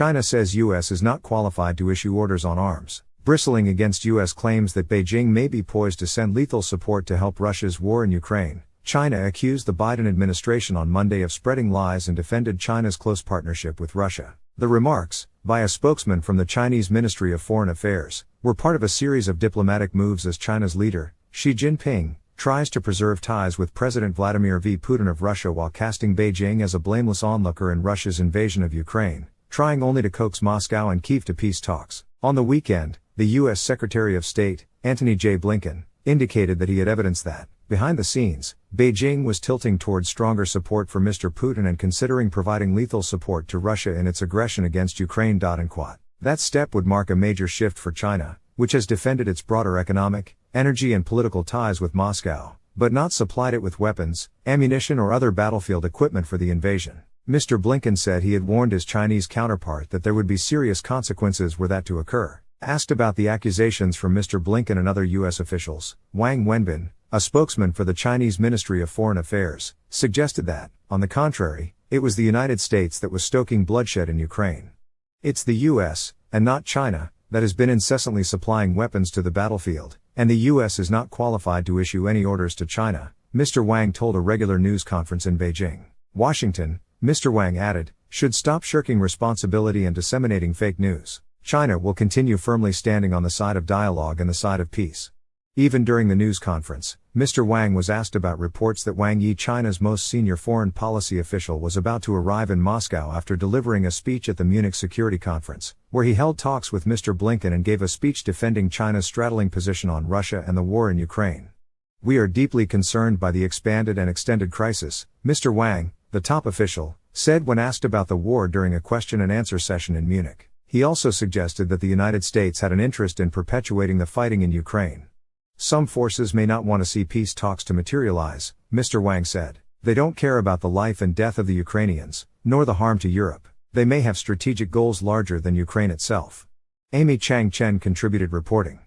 China says U.S. is not qualified to issue orders on arms. Bristling against U.S. claims that Beijing may be poised to send lethal support to help Russia's war in Ukraine. China accused the Biden administration on Monday of spreading lies and defended China's close partnership with Russia. The remarks, by a spokesman from the Chinese Ministry of Foreign Affairs, were part of a series of diplomatic moves as China's leader, Xi Jinping, tries to preserve ties with President Vladimir Putin of Russia while casting Beijing as a blameless onlooker in Russia's invasion of Ukraine, trying only to coax Moscow and Kyiv to peace talks. On the weekend, the U.S. Secretary of State, Antony J. Blinken, indicated that he had evidence that, behind the scenes, Beijing was tilting towards stronger support for Mr. Putin and considering providing lethal support to Russia in its aggression against Ukraine. That step would mark a major shift for China, which has defended its broader economic, energy and political ties with Moscow, but not supplied it with weapons, ammunition or other battlefield equipment for the invasion. Mr. Blinken said he had warned his Chinese counterpart that there would be serious consequences were that to occur. Asked about the accusations from Mr. Blinken and other U.S. officials, Wang Wenbin, a spokesman for the Chinese Ministry of Foreign Affairs, suggested that, on the contrary, it was the United States that was stoking bloodshed in Ukraine. It's the U.S., and not China, that has been incessantly supplying weapons to the battlefield, and the U.S. is not qualified to issue any orders to China, Mr. Wang told a regular news conference in Beijing. Washington, Mr. Wang added, should stop shirking responsibility and disseminating fake news. China will continue firmly standing on the side of dialogue and the side of peace. Even during the news conference, Mr. Wang was asked about reports that Wang Yi, China's most senior foreign policy official, was about to arrive in Moscow after delivering a speech at the Munich Security Conference, where he held talks with Mr. Blinken and gave a speech defending China's straddling position on Russia and the war in Ukraine. We are deeply concerned by the expanded and extended crisis, Mr. Wang, the top official, said when asked about the war during a question and answer session in Munich. He also suggested that the United States had an interest in perpetuating the fighting in Ukraine. Some forces may not want to see peace talks to materialize, Mr. Wang said. They don't care about the life and death of the Ukrainians, nor the harm to Europe. They may have strategic goals larger than Ukraine itself. Amy Chang Chen contributed reporting.